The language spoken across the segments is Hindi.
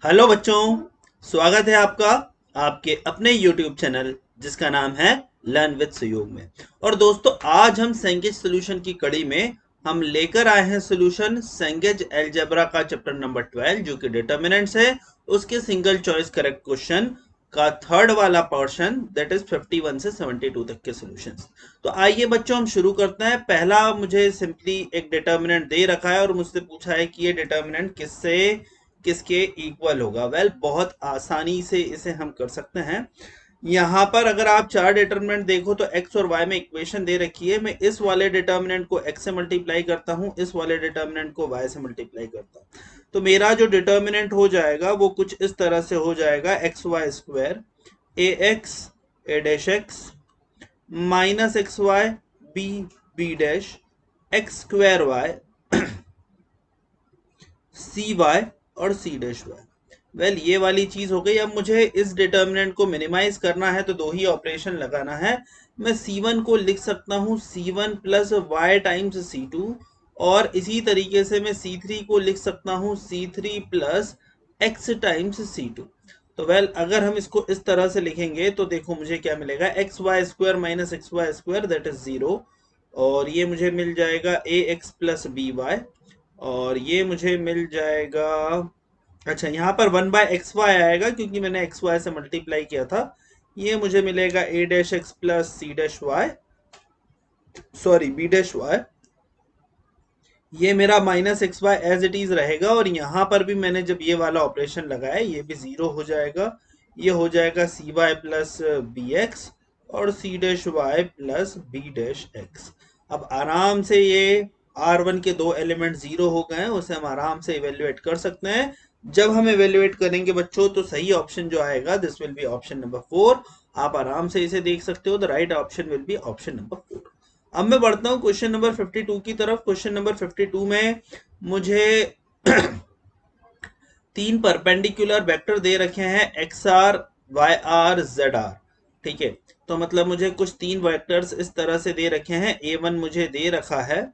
हेलो बच्चों, स्वागत है आपका आपके अपने YouTube चैनल जिसका नाम है लर्न विद सुयोग में। और दोस्तों, आज हम सेंगेज सॉल्यूशन की कड़ी में हम लेकर आए हैं सॉल्यूशन सेंगेज अलजेब्रा का चैप्टर नंबर 12 जो कि डिटर्मिनेंट्स है। उसके सिंगल चॉइस करेक्ट क्वेश्चन का थर्ड वाला पोर्शन, दैट इज 51 से 72 तक के सॉल्यूशंस। तो आइए बच्चों, हम शुरू करते हैं। पहला मुझे सिंपली एक डिटर्मिनेंट दे रखा है और मुझसे पूछा है कि ये डिटर्मिनेंट किससे किसके इक्वल होगा। बहुत आसानी से इसे हम कर सकते हैं। यहाँ पर अगर आप चार डिटर्मिनेंट देखो तो x और y में इक्वेशन दे रखी है। मैं इस वाले डिटर्मिनेंट को x से मल्टीप्लाई करता हूँ, इस वाले डिटर्मिनेंट को y से मल्टीप्लाई करता हूँ। तो मेरा जो डिटर्मिनेंट हो जाएगा वो कुछ इस तरह से हो जाएगा, x Y square a x a dash x minus x y b b dash x square y c y और सी डैश वाई। ये वाली चीज हो गई। अब मुझे इस डिटर्मिनेंट को मिनिमाइज करना है तो दो ही ऑपरेशन लगाना है। मैं C1 को लिख सकता हूँ C1 plus Y times C2, और इसी तरीके से मैं C3 को लिख सकता हूँ C3 plus x times C2। तो अगर हम इसको इस तरह से लिखेंगे तो देखो मुझे क्या मिलेगा, X Y square minus x Y square that is 0, और ये मुझे मिल जाएगा A X plus B Y, और ये मुझे मिल जाएगा। अच्छा, यहाँ पर 1/xy आएगा क्योंकि मैंने एक्स वाई से मल्टीप्लाई किया था। ये मुझे मिलेगा a dash x plus c dash y, sorry b dash y. ये मेरा minus x y as it is रहेगा, और यहाँ पर भी मैंने जब ये वाला ऑपरेशन लगाया ये भी जीरो हो जाएगा। ये हो जाएगा C Y plus B X और सी dash Y plus B dash X. अब आराम से ये R1 के दो एलिमेंट जीरो हो गए हैं, उसे हम आराम से इवेल्युएट कर सकते हैं। जब हम इवेल्युएट करेंगे बच्चों तो सही ऑप्शन जो आएगा this will be option number 4। आप आराम से इसे देख सकते हो, the right option will be option number 4। अब मैं बढ़ता हूं क्वेश्चन नंबर 52 की तरफ। क्वेश्चन नंबर 52 में मुझे तीन परपेंडिकुलर वेक्टर दे रखे हैं X R Y R Z R. ठीक है, तो मतलब मुझे कुछ तीन वेक्टर्स इस तरह से दे रखे हैं। A1 मुझे दे रखा है,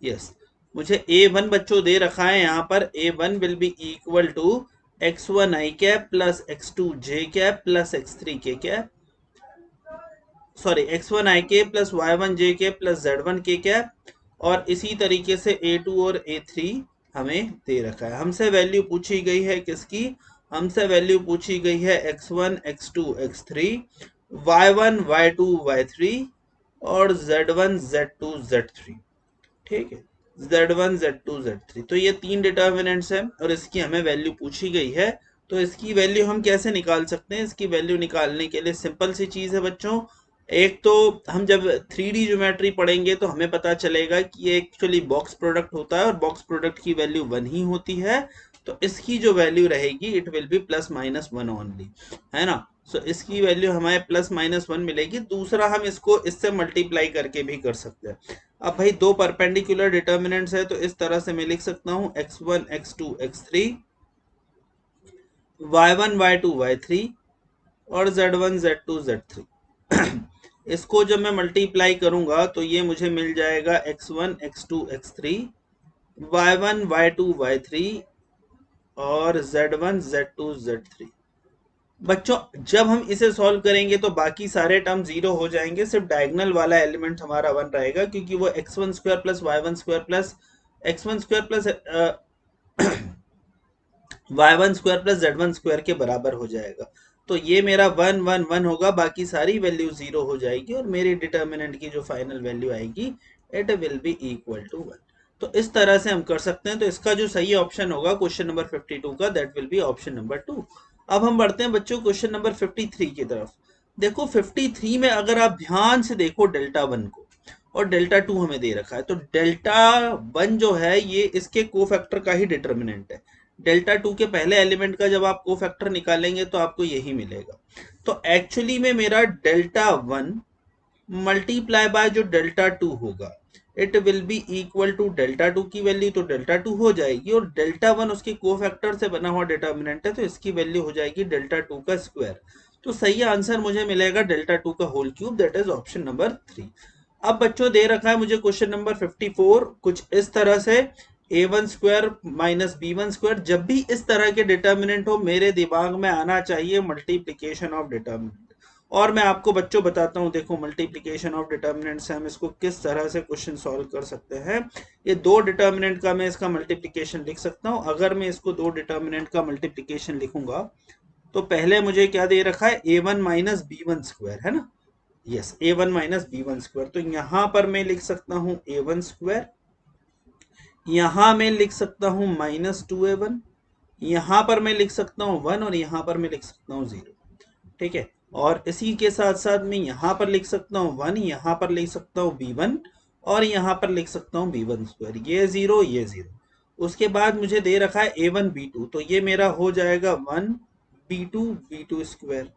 यस, मुझे A1 बच्चों दे रखा है। यहाँ पर A1 will be equal to x1 i cap plus x2 j cap plus x3 k cap, sorry x1 i के प्लस y1 j के प्लस z1 k कैप, और इसी तरीके से A2 और A3 हमें दे रखा है। हमसे वैल्यू पूछी गई है किसकी, हमसे वैल्यू पूछी गई है x1 x2 x3 y1 y2 y3 और z1 z2 z3। ठीक है, Z1 Z2 Z3, तो ये तीन डिटर्मिनेंट्स हैं और इसकी हमें वैल्यू पूछी गई है। तो इसकी वैल्यू हम कैसे निकाल सकते हैं? इसकी वैल्यू निकालने के लिए सिंपल सी चीज है बच्चों। एक तो हम जब 3D ज्योमेट्री पढ़ेंगे तो हमें पता चलेगा कि ये एक्चुअली बॉक्स प्रोडक्ट होता है और बॉक्स प्रोडक्ट की वैल्यू 1 ही होती है। तो इसकी जो वैल्यू रहेगी it will B plus minus 1 only, है ना। सो इसकी वैल्यू हमें प्लस माइनस 1 मिलेगी। दूसरा, हम इसको इससे मल्टीप्लाई करके भी कर सकते हैं। अब भाई दो परपेंडिकुलर डिटर्मिनेंट्स है तो इस तरह से मैं लिख सकता हूं x1 x2 x3 y1 y2 y3 और z1 z2 z3। इसको जब मैं मल्टीप्लाई करूंगा तो ये मुझे मिल जाएगा x1 x2 x3 y1 y2 y3 और z1 z2 z3। बच्चों, जब हम इसे सॉल्व करेंगे तो बाकी सारे टर्म जीरो हो जाएंगे, सिर्फ डायगोनल वाला एलिमेंट हमारा 1 रहेगा क्योंकि वो x1 square plus y1 square plus x1 square plus y1 square plus z1 square के बराबर हो जाएगा। तो ये मेरा 1 1 1 होगा, बाकी सारी वैल्यू जीरो हो जाएगी और मेरी डिटर्मिनेंट की जो फाइनल वैल्यू आएगी it will be equal to 1। तो इस तरह से हम कर सकते हैं। तो इसका जो सही ऑप्शन होगा क्वेश्चन नंबर 52 का, that will be option number 2। अब हम बढ़ते हैं बच्चों क्वेश्चन नंबर 53 की तरफ। देखो 53 में अगर आप ध्यान से देखो डेल्टा 1 को और डेल्टा 2 हमें दे रखा है, तो डेल्टा 1 जो है ये इसके कोफैक्टर का ही डिटर्मिनेंट है। डेल्टा 2 के पहले एलिमेंट का जब आप कोफैक्टर निकालेंगे तो आपको यही मिलेगा। तो एक्चुअली में मेरा डेल्टा 1 मल्टीप्लाई बाय जो डेल्टा 2 होगा it will be equal to delta 2 की वैल्यू, तो डेल्टा 2 हो जाएगी, और डेल्टा 1 उसके कोफैक्टर से बना हुआ डिटर्मिनेंट है तो इसकी वैल्यू हो जाएगी डेल्टा 2 का स्क्वायर। तो सही आंसर मुझे मिलेगा डेल्टा 2 का whole cube, that is option number 3। अब बच्चों दे रखा है मुझे क्वेश्चन नंबर 54 कुछ इस तरह से, a1 square minus b1 square. जब भी इस तरह के डिटर्मिनेंट हो मेरे दिमाग में आना चाहिए मल्टीप्लीकेशन ऑफ डिटर्मिनेंट। और मैं आपको बच्चों बताता हूं, देखो मल्टीप्लीकेशन ऑफ डिटर्मिनेंट से हम इसको किस तरह से क्वेश्चन सॉल्व कर सकते हैं। ये दो डिटर्मिनेंट का मैं इसका मल्टीप्लीकेशन लिख सकता हूं। अगर मैं इसको दो डिटर्मिनेंट का मल्टीप्लीकेशन लिखूंगा तो पहले मुझे क्या दे रखा है, a1 माइनस b1 स्क्वायर, है ना। Yes, a1 minus b1 square. तो यहां पर मैं लिख सकता हूं a1 स्क्वायर, यहां मैं लिख सकता हूं माइनस 2a1, यहां पर मैं लिख सकता हूं 1 और यहां पर मैं लिख सकता हूं 0। ठीक है, और इसी के साथ साथ मैं यहां पर लिख सकता हूं 1, यहां पर लिख सकता हूं b1 और यहां पर लिख सकता हूं b1 स्क्वायर। ये 0, ये 0। उसके बाद मुझे दे रखा है a1 b2, तो ये मेरा हो जाएगा 1 b2 b2 square.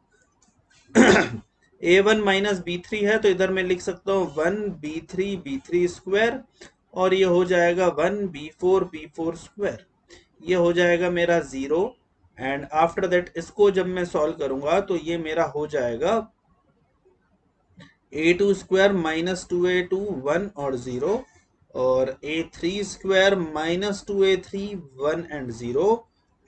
a1 minus b3 है तो इधर मैं लिख सकता हूँ 1 b3 b3 स्क्वायर, और ये हो जाएगा 1 b4 b4 स्क्वायर। ये हो जाएगा मेरा 0। एंड आफ्टर दैट इसको जब मैं सॉल्व करूंगा तो ये मेरा हो जाएगा a2 स्क्वायर माइनस 2a2 1 और 0, और a3 square minus 2a3 1 and 0,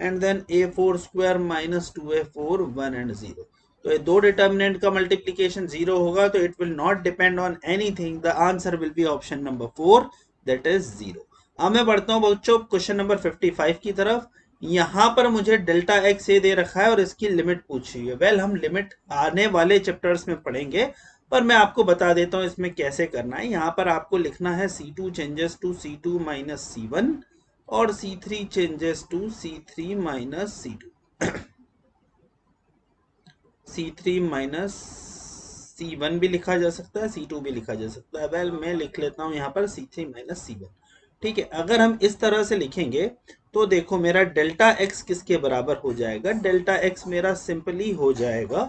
and then a4 square minus 2a4 1 and 0। तो ये दो डिटर्मिनेंट का मल्टीप्लीकेशन 0 होगा, तो it will not depend on anything, the answer will be option number 4, that is 0। अब मैं बढ़ता हूं बच्चों क्वेश्चन नंबर 55 की तरफ। यहां पर मुझे डेल्टा एक्स ये दे रखा है और इसकी लिमिट पूछी है। वेल, हम लिमिट आने वाले चैप्टर्स में पढ़ेंगे, पर मैं आपको बता देता हूं इसमें कैसे करना है। यहां पर आपको लिखना है c2 changes to c2 minus c1 और c3 changes to c3 minus c2। c3 minus c1 भी लिखा जा सकता है, c2 भी लिखा जा सकता है। वेल, मैं लिख लेता हूं यहां पर c3 माइनस c1। ठीक है, अगर हम इस तरह से लिखेंगे तो देखो मेरा डेल्टा एक्स किसके बराबर हो जाएगा। डेल्टा एक्स मेरा सिंपली हो जाएगा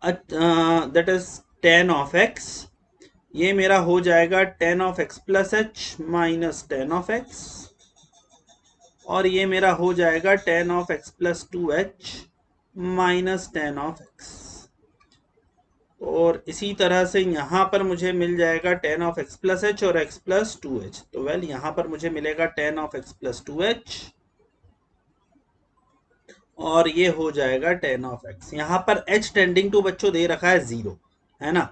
that is tan of x। ये मेरा हो जाएगा tan of x plus H minus tan of x, और ये मेरा हो जाएगा tan of x plus 2h minus tan of x। और इसी तरह से यहां पर मुझे मिल जाएगा tan of x plus H और x प्लस 2h। तो वेल, यहां पर मुझे मिलेगा tan of x plus 2h, और ये हो जाएगा tan ऑफ x। यहां पर h टेंडिंग टू बच्चों दे रखा है 0, है ना।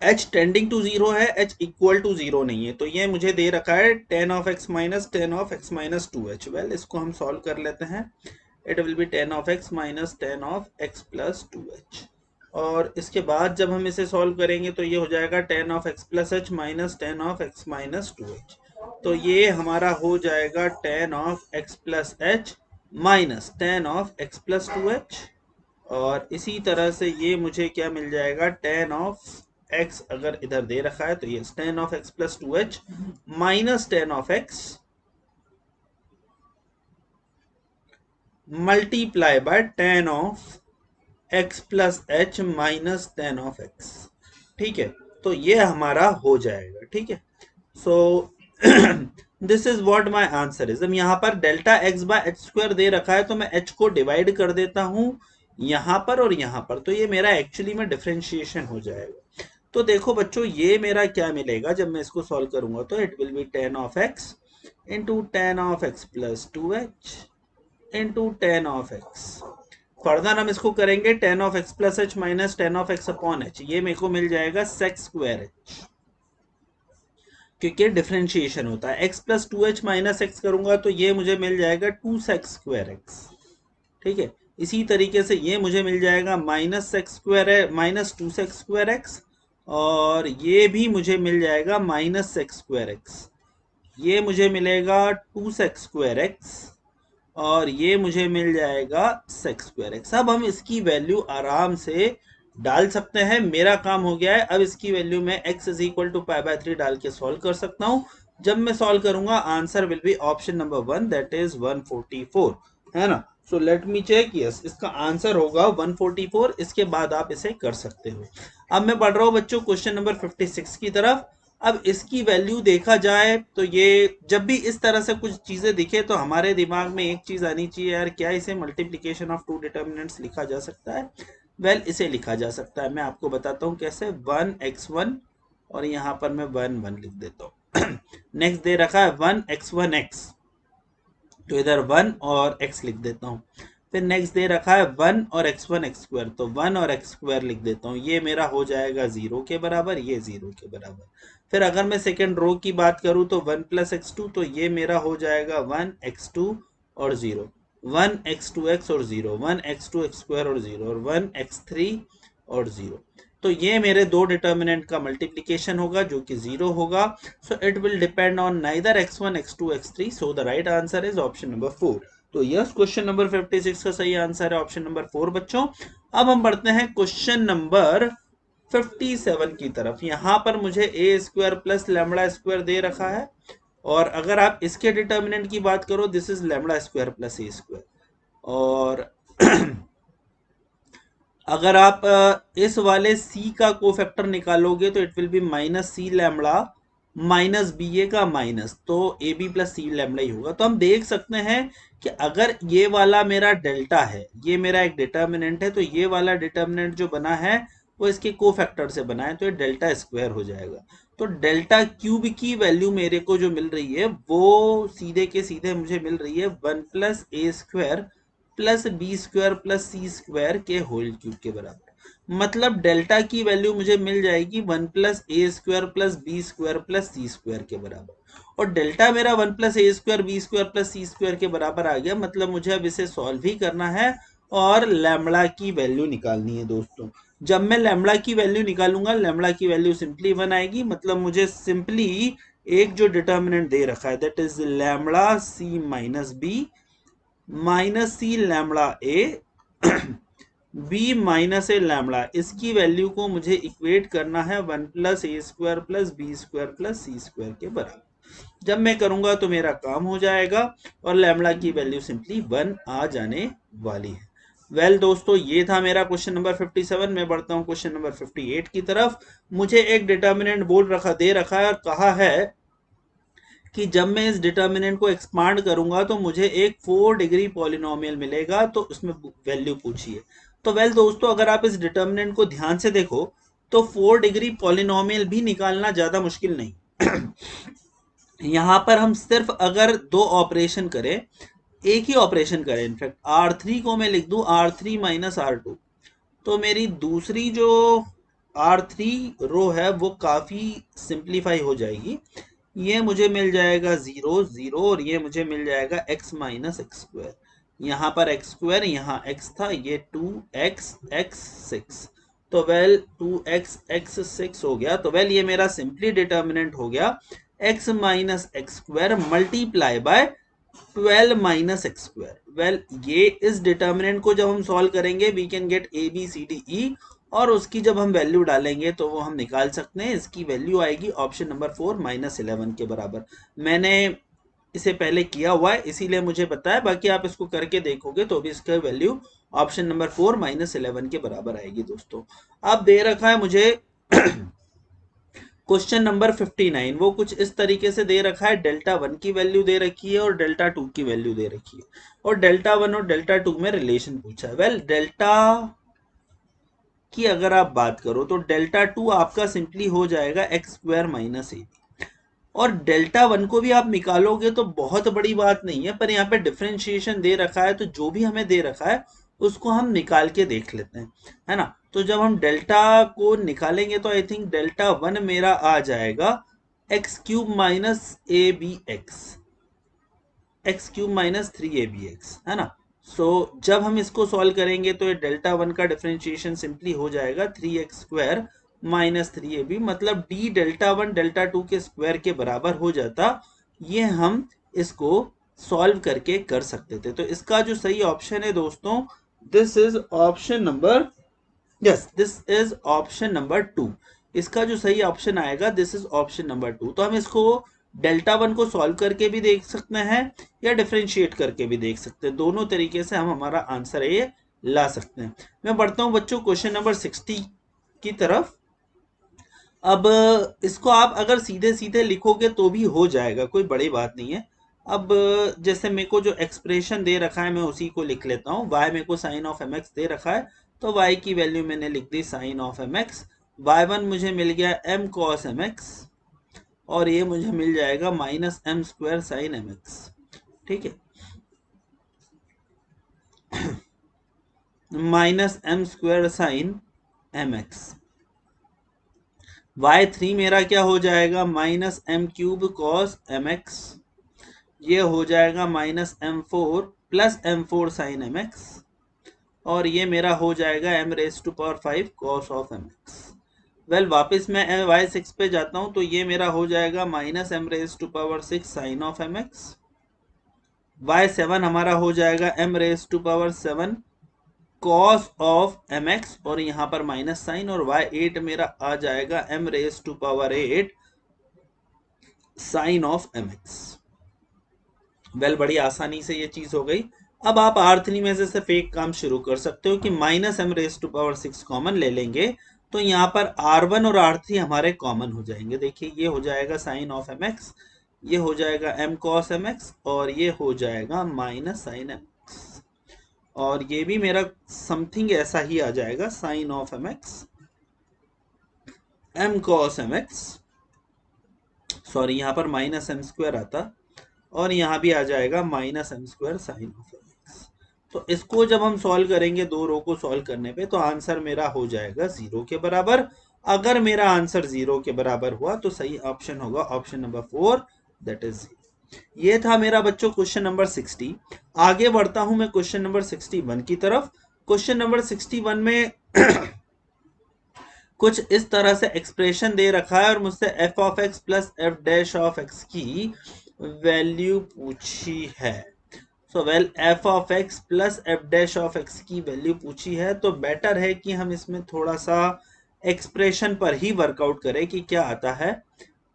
h टेंडिंग टू 0 है, h इक्वल टू 0 नहीं है। तो ये मुझे दे रखा है tan of x minus tan of x minus 2h। Well, इसको हम सॉल्व कर लेते हैं। It will B tan of x minus tan of x plus 2h, और इसके बाद जब हम इसे सॉल्व करेंगे तो ये हो जाएगा tan of x plus h minus tan of x minus 2h। तो ये हमारा हो जाएगा tan of x plus h minus tan of x plus 2h, और इसी तरह से ये मुझे क्या मिल जाएगा, tan ऑफ x अगर इधर दे रखा है तो ये tan of x plus 2h minus tan of x multiply by tan of x plus h minus tan of x। ठीक है, तो ये हमारा हो जाएगा। ठीक है, so this is what my answer is. यहां पर delta x by h square दे रखा है, तो मैं h को डिवाइड कर देता हूं यहां पर और यहां पर, तो ये मेरा एक्चुअली में डिफरेंशिएशन हो जाएगा। तो देखो बच्चों, ये मेरा क्या मिलेगा जब मैं इसको सॉल्व करूंगा, तो it will B tan of x into tan of x plus 2h into tan of x। Further हम इसको करेंगे tan of x plus h minus tan of x upon h। ये मेरे को मिल जाएगा sec स्क्वायर h, क्योंकि डिफरेंशिएशन होता है। x plus 2h minus x करूंगा तो ये मुझे मिल जाएगा 2 sec स्क्वायर x। ठीक है, इसी तरीके से ये मुझे मिल जाएगा माइनस सेक्स स्क्वायर है माइनस 2 सेक्स स्क्वायर एक्स, और ये भी मुझे मिल जाएगा माइनस सेक्स स्क्वायर एक्स। ये मुझे मिलेगा 2 सेक्स स्क्वायर एक्स, और ये मुझे मिल जाएगा सेक्स स्क्वायर एक्स। अब हम इसकी वैल्यू आराम से डाल सकते हैं। मेरा काम हो गया है। अब इसकी वैल्यू में x is equal to pi by 3 डाल के सॉल्व कर सकता हूं। जब मैं सॉल्व करूंगा answer will be option number 1, that is 144, है ना। So let me check, yes, इसका आंसर होगा 144। इसके बाद आप इसे कर सकते हो। अब मैं बढ़ रहा हूं बच्चों क्वेश्चन नंबर 56 की तरफ। अब इसकी वैल्यू देखा जाए तो ये जब भी इस तरह से कुछ चीजें दिखे तो हमारे दिमाग में एक चीज आनी चाहिए, यार क्या इसे मल्टीप्लीकेशन ऑफ टू डिटर्मिनेंट्स लिखा जा सकता है। वेल इसे लिखा जा सकता है, मैं आपको बताता हूँ कैसे। 1x1 और यहाँ पर मैं 1 लिख देता हूँ। नेक्स्ट दे रखा है 1x1x, तो इधर 1 और x लिख देता हूँ। फिर नेक्स्ट दे रखा है 1 और x1 x2, तो 1 और x2 लिख देता हूँ। ये मेरा हो जाएगा 0 के बराबर, ये 0 के बराबर। फिर अगर मैं सेकेंड रो की बात करूँ तो 1 प्लस x2, तो ये मेरा हो जाएगा 1x2 और 0, 1x2x और 0, 1x2x2 और 0, और 1x3 और 0। तो ये मेरे दो डिटर्मिनेंट का मल्टीप्लीकेशन होगा जो कि 0 होगा। So it will depend on neither x1 x2 x3, so the right answer is option number 4। तो यस, क्वेश्चन नंबर 56 का सही आंसर है ऑप्शन नंबर 4 बच्चों। अब हम बढ़ते हैं क्वेश्चन नंबर 57 की तरफ। यहां पर मुझे ए स्क्वायर प्लस लैम्बडा स्क्वायर दे रखा है, और अगर आप इसके डिटर्मिनेंट की बात करो, this is lambda square plus a square. और अगर आप इस वाले c का कोफैक्टर निकालोगे तो it will be minus c lambda minus B a का माइनस, तो a B plus c lambda ही होगा। तो हम देख सकते हैं कि अगर ये वाला मेरा डेल्टा है, ये मेरा एक डिटर्मिनेंट है, तो ये वाला डिटर्मिनेंट जो बना है वो इसके कोफैक्टर से बना है, तो ये डेल्टा स्क्वायर हो जाएगा। तो डेल्टा क्यूब की वैल्यू मेरे को जो मिल रही है वो सीधे के सीधे मुझे मिल रही है 1 plus a square plus b square plus c square के होल क्यूब के बराबर। मतलब डेल्टा की वैल्यू मुझे मिल जाएगी 1 plus a square plus b square plus c square के बराबर। और डेल्टा मेरा 1 plus a square b square plus c square के बराबर आ गया। मतलब मुझे अब इसे सॉल्व ही करना है और लैम्बडा की वैल्यू निकालनी है दोस्तों। जब मैं लैम्बडा की वैल्यू निकालूंगा, लैम्बडा की वैल्यू सिंपली 1 आएगी। मतलब मुझे सिंपली एक जो डिटर्मिनेंट दे रखा है that is lambda c minus b minus c lambda a b minus a lambda, इसकी वैल्यू को मुझे इक्वेट करना है 1 plus a square plus b square plus c square के बराबर। जब मैं करूंगा तो मेरा काम हो जाएगा और लैम्बडा की वैल्यू सिंपली 1 आ जाने वाली है। वेल दोस्तों, ये था मेरा क्वेश्चन नंबर 57। मैं बढ़ता हूँ क्वेश्चन नंबर 58 की तरफ। मुझे एक डिटर्मिनेंट दे रखा है और कहा है कि जब मैं इस डिटर्मिनेंट को एक्सपांड करूंगा तो मुझे एक 4 डिग्री पॉलिनोमियल मिलेगा, तो उसमें वैल्यू पूछिए। तो वेल दोस्तों, अगर आप इस डिटर्मिनेंट को ध्यान से देखो तो 4 डिग्री पॉलिनोमियल भी निकालना ज्यादा मुश्किल नहीं। यहां पर हम सिर्फ अगर दो ऑपरेशन करें, एक ही ऑपरेशन करें, इनफैक्ट R3 को मैं लिख दूं R3 माइनस R2, तो मेरी दूसरी जो R3 रो है वो काफी सिंप्लीफाई हो जाएगी। ये मुझे मिल जाएगा 0 0, और ये मुझे मिल जाएगा x माइनस एक्स स्क्वायर। यहाँ पर एक्स स्क्वायर, यहाँ x था, ये 2x x 6, तो वेल 2x x 6 हो गया। तो वेल ये मेरा सिंपली डिटर्मिनेंट हो गया x minus X square multiply by 12 minus X square. Well ये इस डिटर्मिनेंट को जब हम सॉल्व करेंगे we can get A B C D E, और उसकी जब हम वैल्यू डालेंगे तो वो हम निकाल सकते हैं। इसकी वैल्यू आएगी ऑप्शन नंबर 4 माइनस 11 के बराबर। मैंने इसे पहले किया हुआ है इसीलिए मुझे पता है, बाकी आप इसको करके देखोगे तो भी इसका वैल्यू ऑप्शन नंबर 4 माइनस 11 के बराबर आएगी दोस्तों। अब दे रखा है मुझे क्वेश्चन नंबर 59। वो कुछ इस तरीके से दे रखा है, डेल्टा 1 की वैल्यू दे रखी है और डेल्टा 2 की वैल्यू दे रखी है, और डेल्टा 1 और डेल्टा 2 में रिलेशन पूछा है। वेल डेल्टा की अगर आप बात करो तो डेल्टा 2 आपका सिंपली हो जाएगा एक्स स्क्वायर माइनस ए, और डेल्टा 1 को भी आप निकालोगे तो बहुत बड़ी बात नहीं है, पर यहाँ पे डिफरेंशिएशन दे रखा है तो जो भी हमें दे रखा है उसको हम निकाल के देख लेते हैं, है ना। तो जब हम डेल्टा को निकालेंगे तो आई थिंक डेल्टा 1 मेरा आ जाएगा X cube minus A B X cube minus 3ab x, है ना। सो जब हम इसको सॉल्व करेंगे तो ये डेल्टा 1 का डिफरेंशिएशन सिंपली हो जाएगा 3x स्क्वायर माइनस 3ab, मतलब d डेल्टा 1 डेल्टा 2 के स्क्वायर के बराबर हो जाता। ये हम इसको सॉल्व करके कर सकते थे। तो इसका जो सही ऑप्शन है दोस्तों, this is option number, yes this is option number 2। इसका जो सही ऑप्शन आएगा दिस इज ऑप्शन नंबर 2। तो हम इसको डेल्टा 1 को सॉल्व करके भी देख सकते हैं या डिफरेंशिएट करके भी देख सकते हैं, दोनों तरीके से हम हमारा आंसर ये ला सकते हैं। मैं बढ़ता हूं बच्चों क्वेश्चन नंबर 60 की तरफ। अब इसको आप अगर सीधे सीधे लिखोगे तो भी हो जाएगा, कोई बड़ी बात नहीं है। अब जैसे मेरे को जो एक्सप्रेशन दे रखा है मैं उसी को लिख लेता हूँ। y मेरे को साइन ऑफ mx दे रखा है, तो y की वैल्यू मैंने लिख the sign of mx, y1 मुझे मिल गया m cos mx, और ये मुझे मिल जाएगा minus m square sine mx। ठीक है, minus m square sine mx। y3 मेरा क्या हो जाएगा, minus m cube cos mx, ये हो जाएगा minus m four plus m four sine mx, और ये मेरा हो जाएगा m raise to power 5 cos of mx। Well वापस मैं y6 पे जाता हूं, तो ये मेरा हो जाएगा minus m raise to power 6 sine of mx। y7 हमारा हो जाएगा m raise to power 7 cos of mx, और यहाँ पर माइनस साइन, और y8 मेरा आ जाएगा m raise to power 8 sine of mx। Well बड़ी आसानी से ये चीज हो गई। अब आप R3 में से सिर्फ एक काम शुरू कर सकते हो कि minus m raise to power 6 common ले लेंगे, तो यहाँ पर R1 और R3 हमारे कॉमन हो जाएंगे। देखिए ये हो जाएगा साइन ऑफ mx, ये हो जाएगा m cos mx, और ये हो जाएगा माइनस साइन mx, और ये भी मेरा समथिंग ऐसा ही आ जाएगा sine of mx m cos mx, sorry यहाँ पर माइनस एम स्क्वायर आता, और यहाँ भी आ जाएगा minus m square sine of mx। तो इसको जब हम सॉल्व करेंगे, दो रो को सॉल्व करने पे, तो आंसर मेरा हो जाएगा 0 के बराबर। अगर मेरा आंसर 0 के बराबर हुआ तो सही ऑप्शन होगा ऑप्शन नंबर 4, दैट इज 0। ये था मेरा बच्चों क्वेश्चन नंबर 60। आगे बढ़ता हूं मैं क्वेश्चन नंबर 61 की तरफ। क्वेश्चन नंबर 61 में कुछ इस तरह से एक्सप्रेशन दे रखा है, और मुझसे F of x plus F dash of x की वैल्यू पूछी है। So well F of x plus F dash of x की वैल्यू पूछी है, तो बेटर है कि हम इसमें थोड़ा सा एक्सप्रेशन पर ही वर्कआउट करें कि क्या आता है।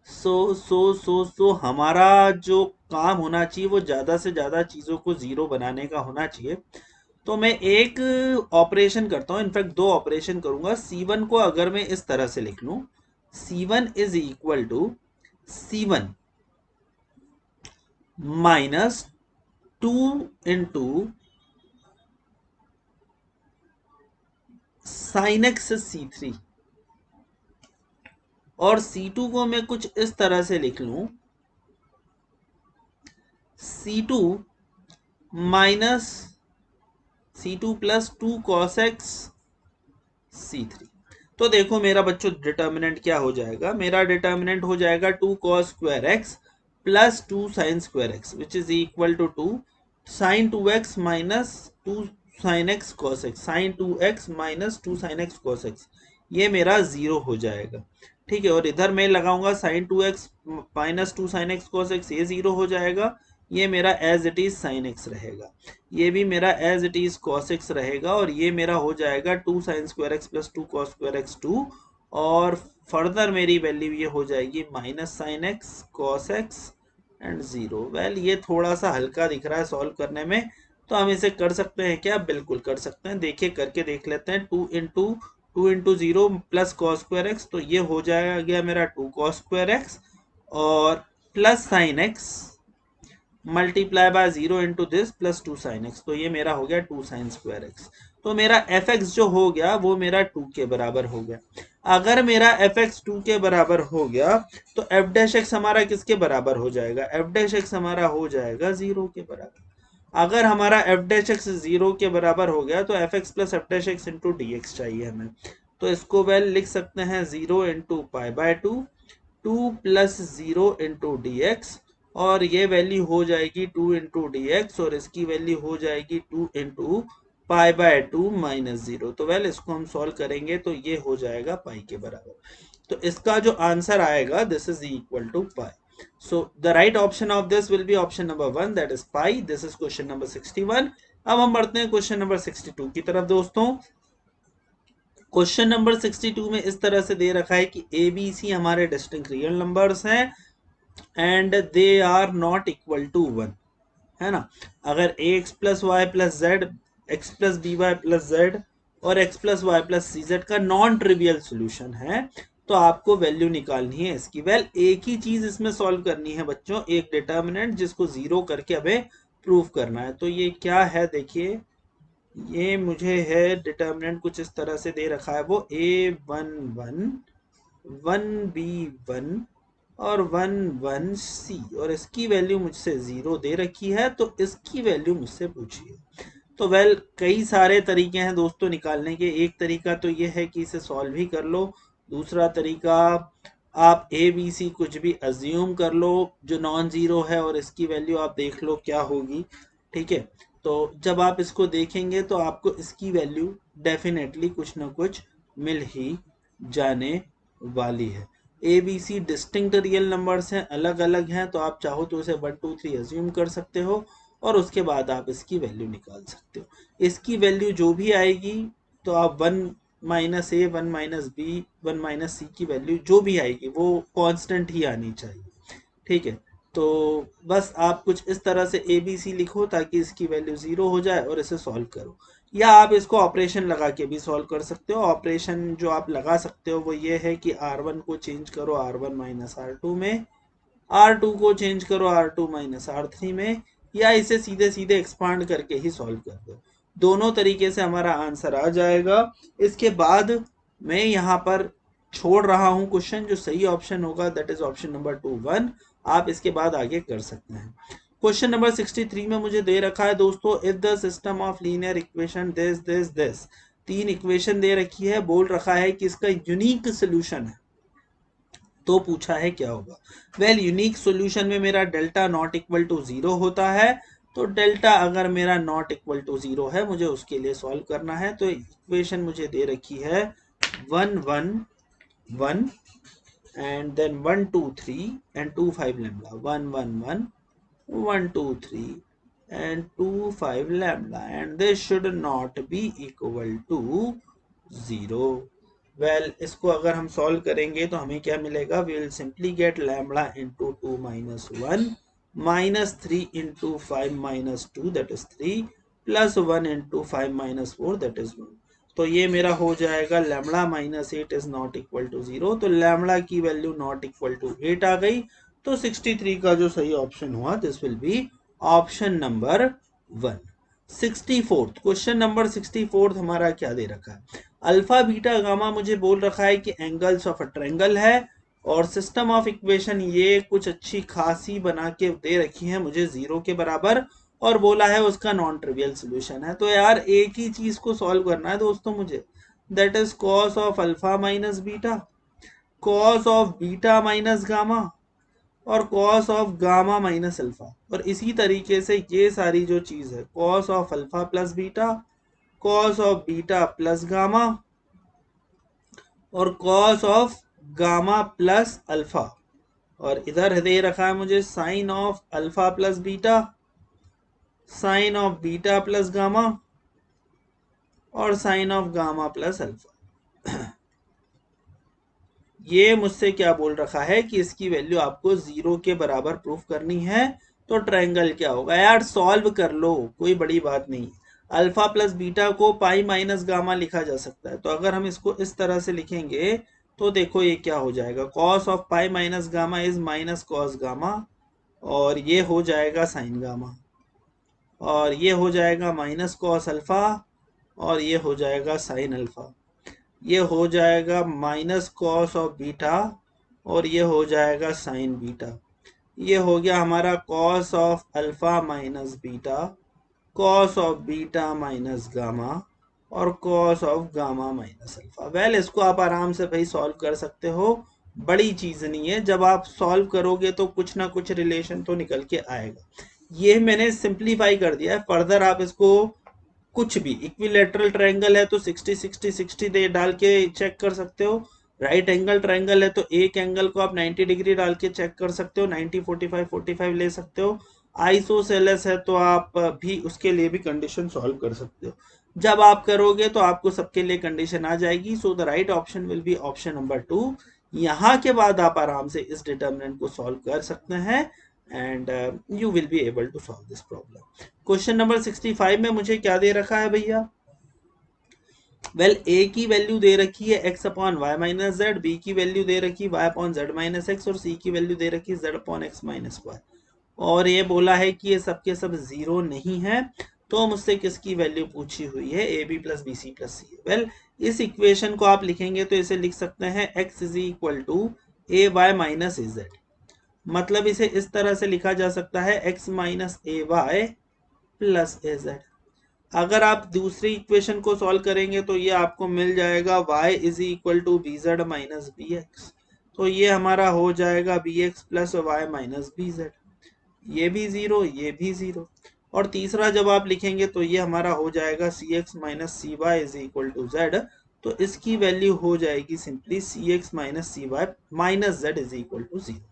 सो हमारा जो काम होना चाहिए वो ज्यादा से ज्यादा चीजों को जीरो बनाने का होना चाहिए। तो मैं एक ऑपरेशन करता हूं, इनफैक्ट दो ऑपरेशन करूंगा। C1 को अगर मैं इस तरह से लिख लूं, C1 is equal to C1 minus 2 into sine x C3, और C2 को मैं कुछ इस तरह से लिख लूं, C2 minus C2 plus 2 cos x C3। तो देखो मेरा बच्चों डिटर्मिनेंट क्या हो जाएगा, मेरा डिटर्मिनेंट हो जाएगा 2 cos square x plus 2 sine square x, which is equal to 2 sine 2x minus 2 sine x cos x, sine 2x minus 2 sine x cos x, ये मेरा 0 हो जाएगा। ठीक है, और इधर मैं लगाऊंगा sine 2x minus 2 sine x cos x, ये 0 हो जाएगा। ये मेरा as it is sine x रहेगा, ये भी मेरा as it is cos x रहेगा, और ये मेरा हो जाएगा 2 sine square x plus 2 cos square x 2, और फर्दर मेरी वैल्यू ये हो जाएगी minus sine x cos x and 0। Well ये थोड़ा सा हल्का दिख रहा है सॉल्व करने में, तो हम इसे कर सकते हैं क्या, बिल्कुल कर सकते हैं। देखिए करके देख लेते हैं। 2 into 0 plus cos square x, तो ये हो जाएगा मेरा 2 कॉस स्क्वायर एक्स, और plus sine x multiply by 0 into this plus 2 sine x, तो ये मेरा हो गया 2 साइन स्क्वायर एक्स। तो मेरा एफ एक्स जो हो गया वो मेरा 2 के बराबर हो गया। अगर मेरा एफ एक्स 2 के बराबर हो गया, तो एफ डैश एक्स हमारा किसके बराबर हो जाएगा, एफ डैश एक्स हमारा हो जाएगा 0 के बराबर। अगर हमारा एफ डैश एक्स 0 के बराबर हो गया, तो F x plus F dash x into D x चाहिए हमें। तो इसको वेल लिख सकते हैं 0 into pi by 2 plus 0 into D x, और ये वैल्यू हो जाएगी 2 इंटू डी एक्स, और इसकी वैल्यू हो जाएगी 2 इंटू पाई बाय 2 माइनस 0। तो वेल इसको हम सॉल्व करेंगे तो ये हो जाएगा पाई के बराबर। तो इसका जो आंसर आएगा this is equal to pi. So the right option of this will be option number 1, that is pi. This is question number 61. अब हम बढ़ते हैं क्वेश्चन नंबर 62 की तरफ दोस्तों। क्वेश्चन नंबर 62 में इस तरह से दे रखा है कि ए बी सी हमारे डिस्टिंक्ट रियल नंबर्स हैं and they are not equal to 1, है ना। अगर x plus y plus z, x plus B y plus z और x plus y plus c z का नॉन ट्रिवियल सोल्यूशन है, तो आपको वैल्यू निकालनी है इसकी। वेल एक ही चीज इसमें सॉल्व करनी है बच्चों, एक डिटर्मिनेंट जिसको 0 करके हमें प्रूव करना है। तो ये क्या है देखिए, ये मुझे है डिटर्मिनेंट कुछ इस तरह से दे रखा है, वो A11 1B1 और 11C, और इसकी वैल्यू मुझसे 0 दे रखी है, तो इसकी वैल्यू मुझसे पूछिए। तो कई सारे तरीके हैं दोस्तों निकालने के। एक तरीका तो ये है कि इसे सॉल्व ही कर लो। दूसरा तरीका, आप ABC कुछ भी अज्यूम कर लो जो नॉन जीरो है, और इसकी वैल्यू आप देख लो क्या होगी। ठीक है, तो जब आप इसको देखेंगे तो आपको इसकी वैल्यू डेफिनेटली कुछ ना कुछ मिल ही जाने वाली है। ABC डिस्टिंक्ट रियल नंबर्स हैं, अलग अलग हैं, तो आप चाहो तो इसे 1 2 3 अज्यूम कर सकते हो, और उसके बाद आप इसकी वैल्यू निकाल सकते हो। इसकी वैल्यू जो भी आएगी, तो आप 1 माइनस ए 1 माइनस बी 1 माइनस सी की वैल्यू जो भी आएगी वो कांस्टेंट ही आनी चाहिए। ठीक है, तो बस आप कुछ इस तरह से ABC लिखो ताकि इसकी वैल्यू 0 हो जाए और इसे सॉल्व करो। या आप इसको ऑपरेशन लगा के भी सॉल्व कर सकते हो। ऑपरेशन जो आप लगा सकते हो वो ये है कि R1 को चेंज करो R1 माइनस R2 में, R2 को चेंज करो R2 माइनस R3 में, या इसे सीधे सीधे एक्सपांड करके ही सॉल्व कर दो। दोनों तरीके से हमारा आंसर आ जाएगा। इसके बाद मैं यहाँ पर छोड़ रहा हूँ क्वेश्चन, जो सही ऑप्शन होगा दैट इज ऑप्शन नंबर 2 1। आप इसके बाद आगे कर सकते हैं। क्वेश्चन नंबर 63 में मुझे दे रखा है दोस्तों, if the system of linear equation this this this, तीन इक्वेशन दे रखी है, बोल रखा है कि इसका यूनिक सोल्यूशन है, तो पूछा है क्या होगा। वेल यूनिक सॉल्यूशन में मेरा डेल्टा नॉट इक्वल टू 0 होता है, तो डेल्टा अगर मेरा नॉट इक्वल टू 0 है, मुझे उसके लिए सॉल्व करना है। तो इक्वेशन मुझे दे रखी है 1 1 1 and then 1 2 3 and 2 5 lambda, 1 1 1 1 2 3 and 2 5 lambda, and this should not be equal to 0। इसको अगर हम सॉल्व करेंगे तो हमें क्या मिलेगा, we will simply get lambda into 2 minus 1 minus 3 into 5 minus 2 that is 3 plus 1 into 5 minus 4 that is 1। तो ये मेरा हो जाएगा lambda minus 8 is not equal to 0। तो लैम्डा की वैल्यू नॉट इक्वल टू 8 आ गई। तो 63 का जो सही ऑप्शन हुआ this will be option number 1। 64 question number 64 हमारा क्या दे रखा है, अल्फा बीटा गामा मुझे बोल रखा है कि एंगल्स ऑफ अ ट्रायंगल है, और सिस्टम ऑफ इक्वेशन ये कुछ अच्छी खासी बना के दे रखी है मुझे 0 के बराबर, और बोला है उसका नॉन ट्रिवियल सोल्यूशन है। तो यार एक ही चीज को सॉल्व करना है दोस्तों मुझे, that is cos of alpha minus beta, cos of beta minus gamma, और cos of gamma minus alpha. और इसी तरीके से ये सारी जो चीज है, cos of alpha plus beta, cos of beta plus gamma, और cos of gamma plus alpha, और इधर दे रखा है मुझे sine of alpha plus beta, sine of beta plus gamma, और sine of gamma plus alpha. ये मुझसे क्या बोल रखा है कि इसकी वैल्यू आपको 0 के बराबर प्रूफ करनी है। तो ट्रायंगल क्या होगा यार, सॉल्व कर लो, कोई बड़ी बात नहीं। अल्फा प्लस बीटा को पाई माइनस गामा लिखा जा सकता है, तो अगर हम इसको इस तरह से लिखेंगे तो देखो ये क्या हो जाएगा, cos of pi minus gamma is minus cos gamma, और ये हो जाएगा साइन गामा, और ये हो जाएगा माइनस कॉस अल्फा, और ये हो जाएगा साइन अल्फा, ये हो जाएगा माइनस कॉस ऑफ बीटा, और ये हो जाएगा साइन बीटा। ये हो गया हमारा cos of alpha minus beta, cos of beta minus gamma, और cos of gamma minus alpha. इसको आप आराम से भाई सॉल्व कर सकते हो, बड़ी चीज नहीं है। जब आप सॉल्व करोगे तो कुछ ना कुछ रिलेशन तो निकल के आएगा। ये मैंने सिंप्लीफाई कर दिया है, फर्दर आप इसको कुछ भी, इक्विलेटरल ट्रायंगल है तो 60 60 60 दे डाल के चेक कर सकते हो, राइट एंगल ट्रायंगल है तो एक एंगल को आप 90 डिग्री डाल के चेक कर सकते हो, 90 45 45 ले सकते हो। आइसोसेलेस है तो आप भी उसके लिए भी कंडीशन सॉल्व कर सकते हो। जब आप करोगे तो आपको सबके लिए कंडीशन आ जाएगी। So the right option will be option number 2। यहाँ के बाद आप आराम से इस डिटर्मिनेंट को सॉल्व कर सकते हैं, and you will be able to solve this problem. Question number 65 में मुझे क्या दे रखा है भैया, ए की वैल्यू दे रखी है x upon Y minus Z, B की वैल्यू दे रखी है y upon Z minus x, और सी की वैल्यू दे रखी है z upon x minus Y. और ये बोला है कि ये सब के सब 0 नहीं है। तो मुझसे किसकी वैल्यू पूछी हुई है, A B plus B C plus c. Well इस इक्वेशन को आप लिखेंगे तो इसे लिख सकते हैं x is equal to a y minus a z. मतलब इसे इस तरह से लिखा जा सकता है x minus a Y plus a Z. अगर आप दूसरी इक्वेशन को सॉल्व करेंगे तो ये आपको मिल जाएगा y is equal to b z minus b x. तो ये हमारा हो जाएगा b x plus y minus b z. ये भी जीरो, ये भी जीरो। और तीसरा जब आप लिखेंगे तो ये हमारा हो जाएगा c x minus c y is equal to z. तो इसकी वैल्यू हो जाएगी simply c x minus c y minus z is equal to zero.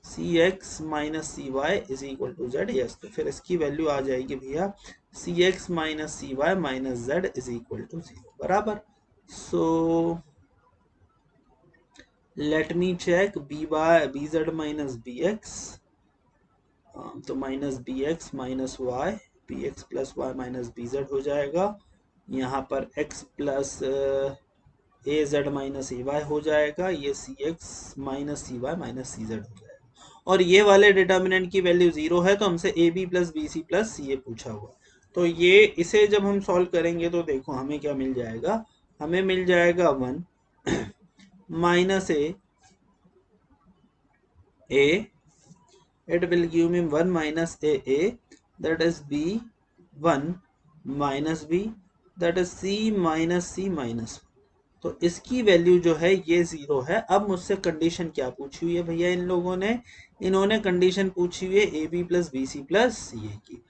C x minus c y is equal to z. Yes, तो फिर इसकी वैल्यू आ जाएगी भैया c x minus c y minus z is equal to zero, बराबर। So let me check b y b z minus b x, तो minus b x minus y, b x plus y minus b z हो जाएगा। यहाँ पर x plus a z minus a y हो जाएगा। ये c x minus c y minus c z हो जाएगा। और ये वाले डिटर्मिनेंट की वैल्यू जीरो है तो हमसे a B plus B C plus C a पूछा हुआ। तो ये इसे जब हम सॉल्व करेंगे तो देखो हमें क्या मिल जाएगा, हमें मिल जाएगा 1 minus A, it will give me 1 minus a that is b 1 minus b that is c minus c minus 1। तो इसकी वैल्यू जो है ये जीरो है। अब मुझसे कंडीशन क्या पूछी हुई है भैया इन लोगों ने, इन्होंने कंडीशन पूछी हुई है A B plus B C plus C A की।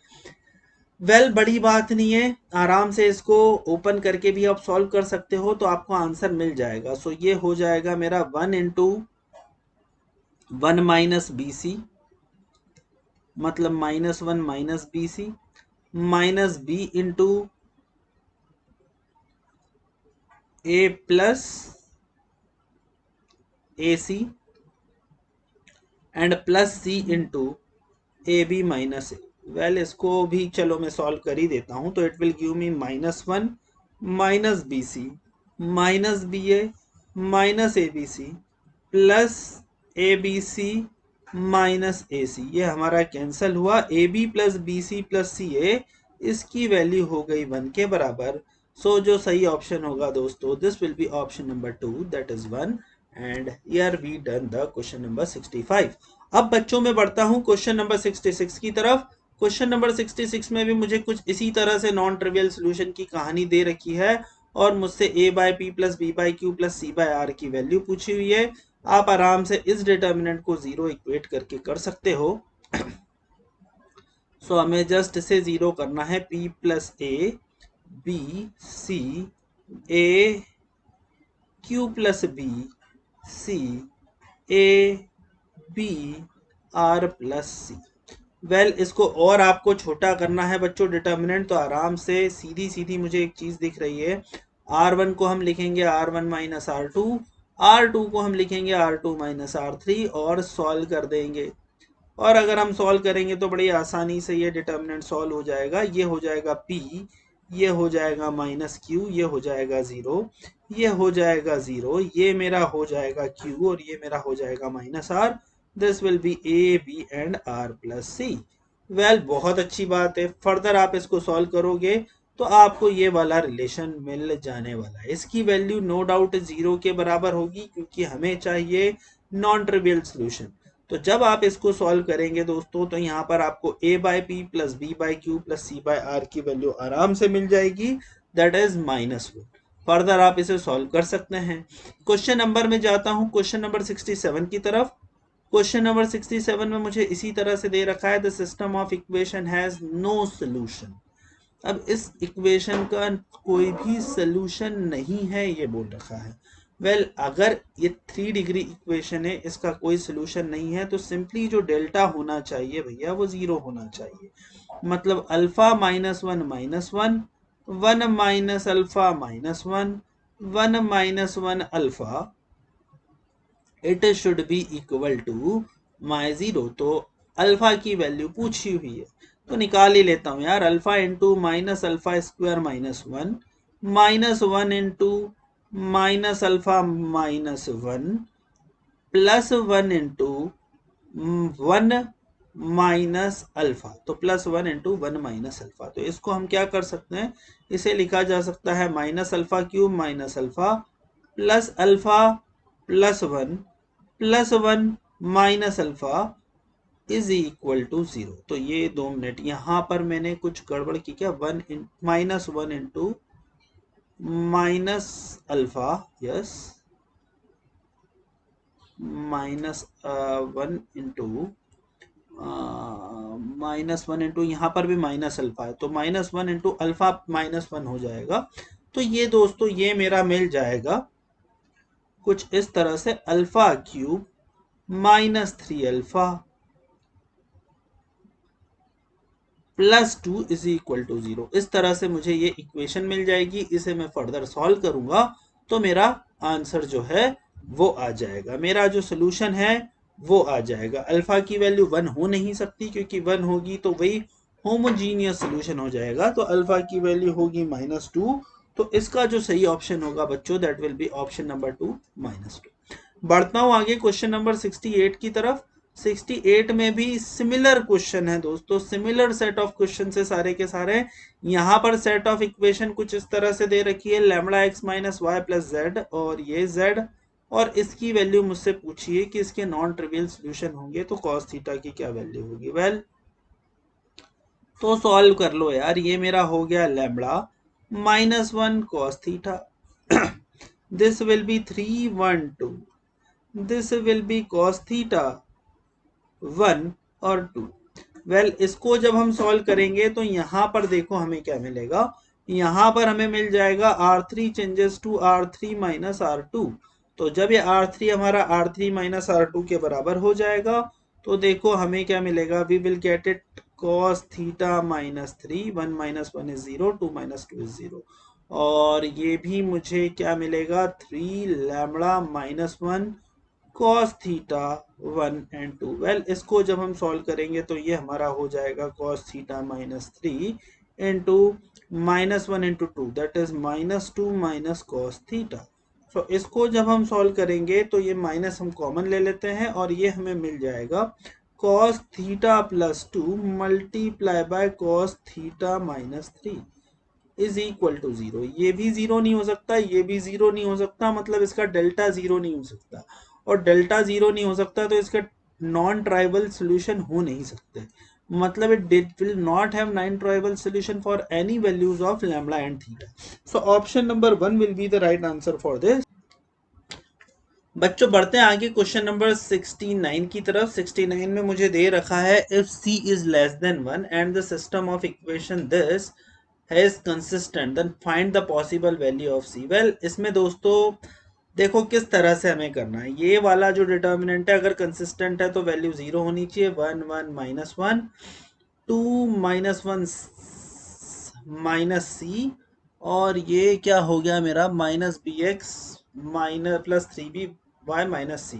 वेल बड़ी बात नहीं है, आराम से इसको ओपन करके भी आप सॉल्व कर सकते हो तो आपको आंसर मिल जाएगा। सो ये हो जाएगा मेरा 1 इंटू 1 माइनस बी सी, मतलब minus 1 minus B C minus b into a plus a c and plus c into a b minus a. Well इसको भी चलो मैं सॉल्व कर ही देता हूं। तो it will give me minus 1 minus B C minus B A minus A B C plus A B C minus A C. ये हमारा कैंसिल हुआ। A B plus B C plus C A, इसकी वैल्यू हो गई 1 के बराबर। सो जो सही ऑप्शन होगा दोस्तों, this will be option number 2 that is 1। And here we done the question number 65। अब बच्चों में बढ़ता हूं क्वेश्चन नंबर 66 की तरफ। क्वेश्चन नंबर 66 में भी मुझे कुछ इसी तरह से नॉन ट्रिवियल सोल्यूशन की कहानी दे रखी है और मुझसे a by p plus b by q plus c by r की वैल्यू पूछी हुई है। आप आराम से इस डिटर्मिनेंट को जीरो इक्वेट करके कर सकते हो। सो हमें जस्ट इसे जीरो करना है। p plus A B c a q plus B c a b r plus c. Well इसको और आपको छोटा करना है बच्चों डिटर्मिनेंट, तो आराम से सीधी सीधी मुझे एक चीज दिख रही है। R1 को हम लिखेंगे R1 माइनस R2, R2 को हम लिखेंगे R2 माइनस R3 और सॉल्व कर देंगे। और अगर हम सॉल्व करेंगे तो बड़ी आसानी से ये डिटर्मिनेंट सॉल्व हो जाएगा। ये हो जाएगा P, ये हो जाएगा माइनस Q, ये हो जाएगा 0, ये हो जाएगा 0, ये मेरा हो जाएगा Q और ये मेरा हो जाएगा minus R। This will B A, B and R plus C। Well बहुत अच्छी बात है। फर्दर आप इसको सॉल्व करोगे तो आपको ये वाला रिलेशन मिल जाने वाला है। इसकी वैल्यू नो डाउट 0 के बराबर होगी क्योंकि हमें चाहिए नॉन ट्रिवियल सोल्यूशन। तो जब आप इसको सॉल्व करेंगे दोस्तों तो यहाँ पर आपको a by p plus b by q plus c by r की वैल्यू आराम से मिल जाएगी, दैट इज -1। फर्दर आप इसे सॉल्व कर सकते हैं। क्वेश्चन नंबर में जाता हूं क्वेश्चन नंबर 67 की तरफ। क्वेश्चन नंबर 67 में मुझे इसी तरह से दे रखा है the system of equation has no solution. अब इस इक्वेशन का कोई भी सोल्यूशन नहीं है ये बोल रखा है। वेल अगर ये 3 डिग्री इक्वेशन है, इसका कोई सोल्यूशन नहीं है तो सिंपली जो डेल्टा होना चाहिए भैया वो 0 होना चाहिए। मतलब alpha minus 1 minus 1, 1 minus alpha minus 1, 1 minus 1 alpha, it should be equal to -0। तो अल्फा की वैल्यू पूछी हुई है तो निकाल ही लेता हूं यार। Alpha into minus alpha square minus 1 minus 1 into minus alpha minus 1 plus 1 into 1 minus alpha, तो +1 इंटू 1 माइनस अल्फा। तो इसको हम क्या कर सकते हैं, इसे लिखा जा सकता है minus alpha cube minus alpha plus alpha +1 minus alpha is equal to 0। तो ये 2 मिनट, यहां पर मैंने कुछ गड़बड़ की क्या, -1 into minus alpha, yes, -1 into -1 into, यहाँ पर भी माइनस अल्फा है, तो -1 इंटू अल्फा -1 हो जाएगा। तो ये दोस्तों ये मेरा मिल जाएगा कुछ इस तरह से, alpha cube -3 alpha +2 is equal to 0। इस तरह से मुझे ये इक्वेशन मिल जाएगी। इसे मैं फर्दर सॉल्व करूंगा तो मेरा आंसर जो है वो आ जाएगा, मेरा जो सोल्यूशन है वो आ जाएगा। अल्फा की वैल्यू 1 हो नहीं सकती, क्योंकि 1 होगी तो वही होमोजीनियस सोल्यूशन हो जाएगा। तो अल्फा की वैल्यू होगी -2। तो इसका जो सही ऑप्शन होगा बच्चों, that will be option number 2 -2। बढ़ता हूं आगे क्वेश्चन नंबर 68 की तरफ। 68 में भी सिमिलर क्वेश्चन है दोस्तों, सिमिलर सेट ऑफ क्वेश्चन है सारे के सारे। यहाँ पर सेट ऑफ इक्वेशन कुछ इस तरह से दे रखी है, λx - y + z, और ये z, और इसकी वैल्यू मुझसे पूछिए कि इसके नॉन ट्रिवियल सोल्यूशन होंगे तो cos थीटा की क्या वैल्यू होगी। वेल तो सॉल्व कर लो यार। ये मेरा हो गया λ-1 cos theta, this will B 312, this will B cos theta 1 और 2। वेल इसको जब हम सॉल्व करेंगे तो यहाँ पर देखो हमें क्या मिलेगा, यहाँ पर हमें मिल जाएगा R3 changes to R3 - R2। तो जब ये R3 हमारा R3 - R2 के बराबर हो जाएगा तो देखो हमें क्या मिलेगा, we will get it cos theta -3, 1 - 1 is 0, 2 - 2 is 0। और ये भी मुझे क्या मिलेगा, 3λ-1 cos थीटा 1 and 2। वेल इसको जब हम सॉल्व करेंगे तो ये हमारा हो जाएगा cos theta -3 into -1 into 2, that is -2 minus cos theta. So इसको जब हम सॉल्व करेंगे तो ये माइनस हम कॉमन ले लेते हैं और ये हमें मिल जाएगा cos theta +2 multiply by cos theta -3 is equal to 0। ये भी 0 नहीं हो सकता, ये भी 0 नहीं हो सकता, मतलब इसका डेल्टा 0 नहीं हो सकता, और डेल्टा 0 नहीं हो सकता तो इसका नॉन ट्राइबल सोल्यूशन हो नहीं सकते, मतलब it will not have non tribal solution for any values of lambda and theta. So option number 1 will be the right answer for this. बच्चों बढ़ते हैं आगे क्वेश्चन नंबर 69 की तरफ। 69 में मुझे दे रखा है, if c is less than 1 and the system of equation this is consistent then find the possible value of c। well इसमें दोस्तों देखो किस तरह से हमें करना है। ये वाला जो डिटर्मिनेंट है अगर कंसिस्टेंट है तो वैल्यू 0 होनी चाहिए, 1 1 -1 2 -1 -c, और ये क्या हो गया मेरा -bx +3by -c,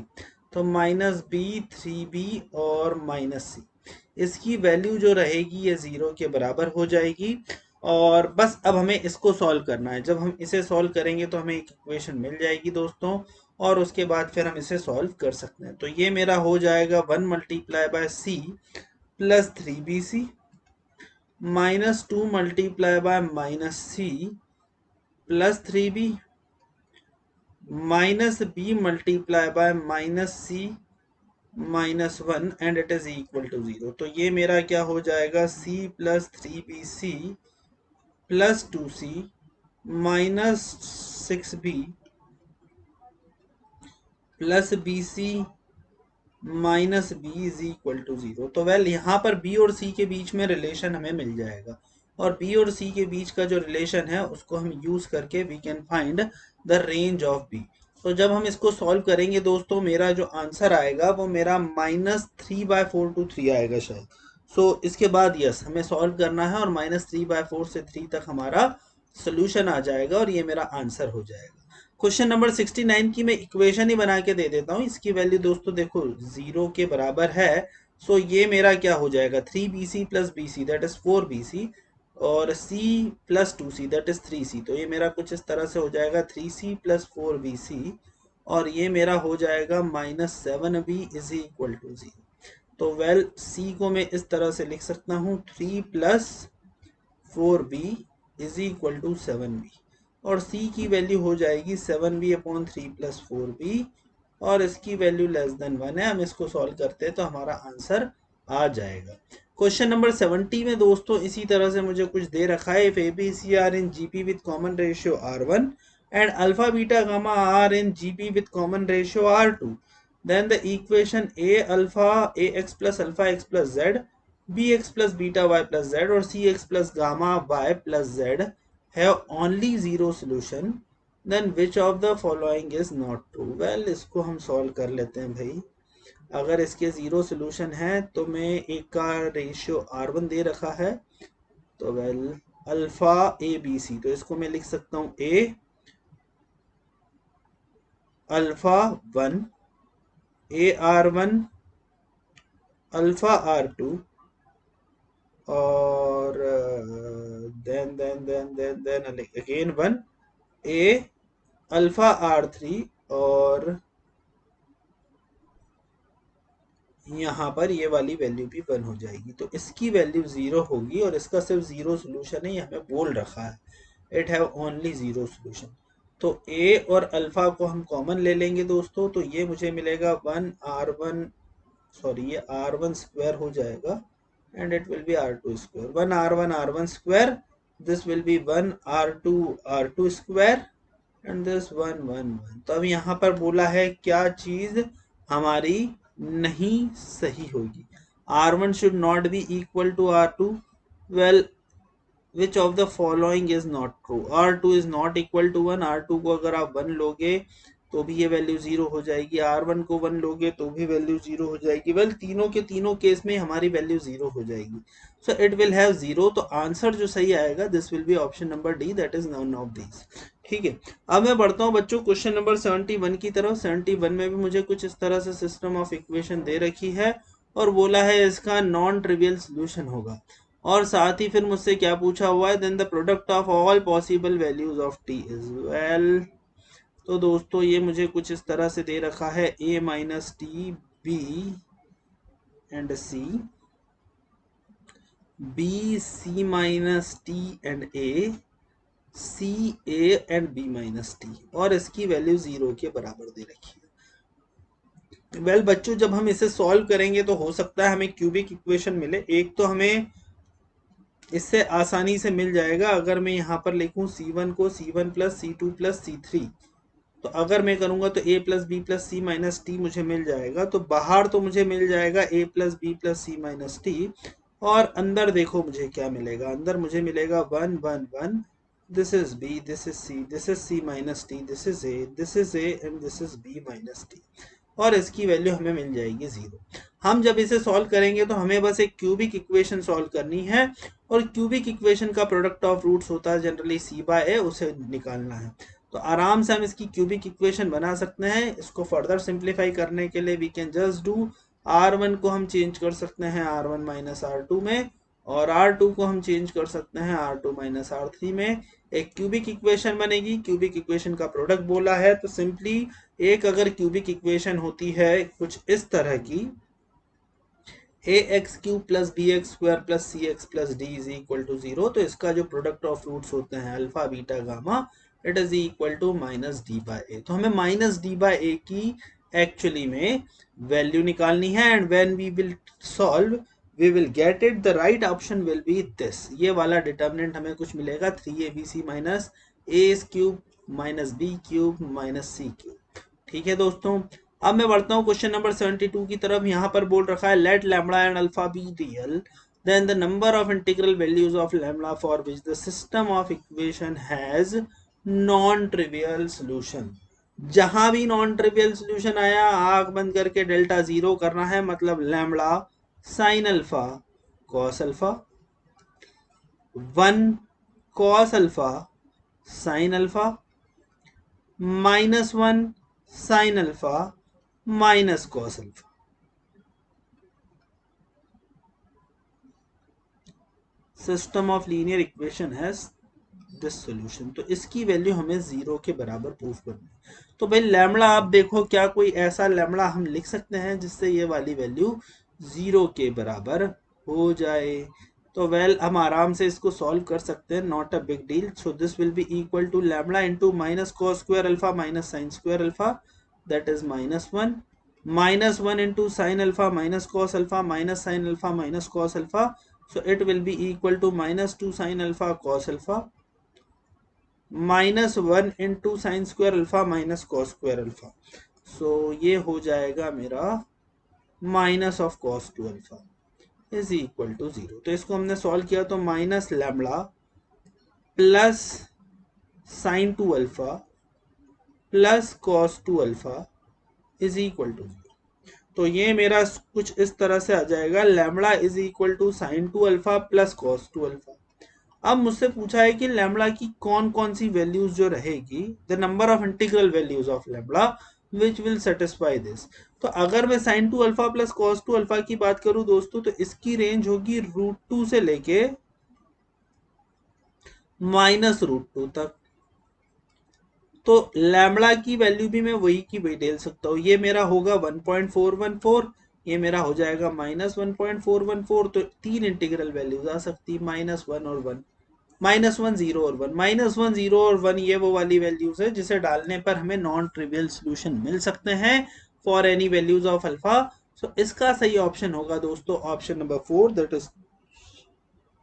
तो -b 3b और -c, इसकी वैल्यू जो रहेगी ये 0 के बराबर हो जाएगी। और बस अब हमें इसको सॉल्व करना है। जब हम इसे सॉल्व करेंगे तो हमें एक इक्वेशन मिल जाएगी दोस्तों, और उसके बाद फिर हम इसे सॉल्व कर सकते हैं। तो ये मेरा हो जाएगा 1 multiply by c plus 3bc -2 multiply by -c plus 3b -b multiply by -c -1 and it is equal to 0। तो ये मेरा क्या हो जाएगा, c plus 3bc plus 2c minus 6b plus bc minus b is equal to 0। तो वेल यहाँ पर b और c के बीच में रिलेशन हमें मिल जाएगा, और b और c के बीच का जो रिलेशन है उसको हम यूज करके we can find the range of b। तो जब हम इसको सॉल्व करेंगे दोस्तों, मेरा जो आंसर आएगा वो मेरा -3/4 to 3 आएगा शायद। सो इसके बाद यस हमें सॉल्व करना है, और -3/4 से 3 तक हमारा सोल्यूशन आ जाएगा और ये मेरा आंसर हो जाएगा। क्वेश्चन नंबर 69 की मैं इक्वेशन ही बना के दे देता हूँ। इसकी वैल्यू दोस्तों देखो 0 के बराबर है। सो ये मेरा क्या हो जाएगा, 3bc plus bc that is 4bc, और c plus 2c that is 3c। तो ये मेरा कुछ इस तरह से हो जाएगा 3c प्लस 4bc, और ये मेरा हो जाएगा -7b इज इक्वल टू 0। तो वेल सी को मैं इस तरह से लिख सकता हूँ 3 plus 4b is equal to 7b, और c की वैल्यू हो जाएगी 7b अपॉन 3 प्लस 4b, और इसकी वैल्यू लेस देन 1 है। हम इसको सॉल्व करते हैं तो हमारा आंसर आ जाएगा। क्वेश्चन नंबर 70 में दोस्तों इसी तरह से मुझे कुछ दे रखा है। If ABC are in GP with common ratio r1 and alpha beta gamma are in gp with common ratio r2, then the equation a alpha ax plus alpha x plus z, bx plus beta y plus z और cx plus gamma y plus z have only zero solution, then which of the following is not true? well इसको हम सॉल्व कर लेते हैं भाई। अगर इसके जीरो सोल्यूशन है तो मैं एक का रेशियो r1 दे रखा है, तो well alpha a B c, तो इसको मैं लिख सकता हूँ a alpha 1 AR1 alpha R2 और then again 1 A alpha R3, और यहाँ पर ये वाली वैल्यू भी 1 हो जाएगी। तो इसकी वैल्यू 0 होगी और इसका सिर्फ जीरो सोल्यूशन है, ये हमें बोल रखा है it have only zero solution. तो a और अल्फा को हम कॉमन ले लेंगे दोस्तों, तो ये मुझे मिलेगा 1r1, सॉरी ये r1 स्क्वायर हो जाएगा and it will B r2 square, 1r1 r1 square, this will B 1r2 r2 square and this 1 1 1। तो अब यहाँ पर बोला है क्या चीज हमारी नहीं सही होगी, r1 should not be equal to r2, well which of the following is not true? r2 is not equal to 1, r2 को अगर आप 1 लोगे तो भी ये वैल्यू 0 हो जाएगी, r1 को 1 लोगे तो भी वैल्यू 0 हो जाएगी। वेल तीनों के तीनों केस में हमारी वैल्यू 0 हो जाएगी, सो इट विल हैव 0। तो आंसर जो सही आएगा this will be option number D, that is none of these. ठीक है, अब मैं बढ़ता हूँ बच्चों क्वेश्चन नंबर 71 की तरफ। 71 में भी मुझे कुछ इस तरह से सिस्टम ऑफ इक्वेशन दे रखी है और बोला है इसका नॉन ट्रिवियल सोल्यूशन होगा, और साथ ही फिर मुझसे क्या पूछा हुआ है, then the product of all possible values of t is well. तो दोस्तों ये मुझे कुछ इस तरह से दे रखा है a minus t b and c, b C minus t and a, c a and b minus t, और इसकी वैल्यू 0 के बराबर दे रखी है। वेल बच्चों जब हम इसे सॉल्व करेंगे तो हो सकता है हमें क्यूबिक इक्वेशन मिले। एक तो हमें इससे आसानी से मिल जाएगा अगर मैं यहाँ पर लिखूं C1 को C1 plus C2 plus C3, तो अगर मैं करूंगा तो a plus b plus c minus t मुझे मिल जाएगा। तो बाहर तो मुझे मिल जाएगा a plus b plus c minus t, और अंदर देखो मुझे क्या मिलेगा, अंदर मुझे मिलेगा 1 1 1, this is b, this is c, this is c minus T, this is a, this is a and this is b minus t, और इसकी वैल्यू हमें मिल जाएगी 0। हम जब इसे सॉल्व करेंगे तो हमें बस एक क्यूबिक इक्वेशन सॉल्व करनी है, और क्यूबिक इक्वेशन का प्रोडक्ट ऑफ रूट्स होता है जनरली c बाय a, उसे निकालना है। तो आराम से हम इसकी क्यूबिक इक्वेशन बना सकते हैं। इसको फर्दर सिंप्लीफाई करने के लिए we can just do r1 को हम चेंज कर सकते हैं r1 माइनस r2 में, और r2 को हम चेंज कर सकते हैं r2 माइनस r3 में। एक क्यूबिक इक्वेशन बनेगी, क्यूबिक इक्वेशन का प्रोडक्ट बोला है, तो सिंपली एक अगर क्यूबिक इक्वेशन होती है कुछ इस तरह की, ax cube plus B X square plus C X plus D is equal to 0, तो इसका जो प्रोडक्ट ऑफ रूट्स होते हैं alpha beta gamma, it is equal to minus D by A. तो हमें माइनस डी बाई ए की एक्चुअली में वैल्यू निकालनी है, and when we will solve we will get it, the right option will be this, ये वाला डिटर्मिनेंट हमें कुछ मिलेगा 3abc minus A cube minus B cube minus C cube. ठीक है दोस्तों, अब मैं बढ़ता हूँ क्वेश्चन नंबर 72 की तरफ। यहाँ पर बोल रखा है let lambda and alpha be real, then the number of integral values of lambda for which the system of equation has non-trivial solution। जहां भी नॉन ट्रिवियल सोल्यूशन आया आंख बंद करके डेल्टा 0 करना है, मतलब lambda sine alpha cos alpha, 1 cos alpha sine alpha, -1 sine alpha minus cos alpha. System of linear equation has this solution, तो इसकी वैल्यू हमें 0 के बराबर प्रूव करनी है। तो भाई लैम्बडा आप देखो क्या कोई ऐसा लैम्बडा हम लिख सकते हैं जिससे ये वाली वैल्यू 0 के बराबर हो जाए। तो वेल हम आराम से इसको सॉल्व कर सकते हैं, not a big deal. So this will be equal to lambda into minus cos square alpha minus sine square alpha, that is -1, -1 into sin alpha minus cos alpha minus sin alpha minus cos alpha, so it will be equal to -2 sin alpha cos alpha -1 into sin square alpha minus cos square alpha, so ये हो जाएगा मेरा minus of cos 2 alpha is equal to 0। तो इसको हमने सॉल्व किया तो minus lambda plus sine 2 alpha plus cos 2 अल्फा इज इक्वल टू 0। तो ये मेरा कुछ इस तरह से आ जाएगा, lambda is equal to sine 2 alpha plus cos 2 alpha. अब मुझसे पूछा है कि लैम्बडा की कौन कौन सी वैल्यूज जो रहेगी, the number of integral values of lambda which will satisfy this. तो अगर मैं sine 2 alpha plus cos 2 alpha की बात करूं दोस्तों, तो इसकी रेंज होगी √2 से लेके -√2 तक। तो लैम्बडा की वैल्यू भी मैं वही की वही ले सकता हूँ। ये मेरा होगा 1.414, ये मेरा हो जाएगा -1.414। तो तीन इंटीग्रल वैल्यूज आ सकती है, -1 और 1, -1 0 और 1, -1 0 और 1 ये वो वाली वैल्यूज है जिसे डालने पर हमें नॉन ट्रिवियल सोल्यूशन मिल सकते हैं for any values of alpha. So इसका सही ऑप्शन होगा दोस्तों option number 4, that is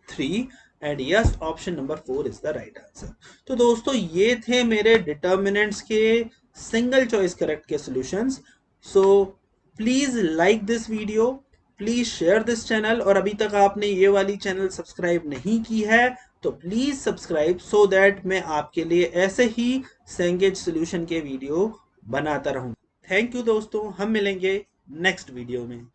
3, and yes option number 4 is the right answer. तो दोस्तों ये थे मेरे डिटर्मिनेंट्स के सिंगल चॉइस करेक्ट के solutions. So please like this video, please share this channel, और अभी तक आपने ये वाली चैनल सब्सक्राइब नहीं की है तो प्लीज सब्सक्राइब, सो दैट मैं आपके लिए ऐसे ही सैंगेज सॉल्यूशन के वीडियो बनाता रहूं। थैंक यू दोस्तों, हम मिलेंगे नेक्स्ट वीडियो में।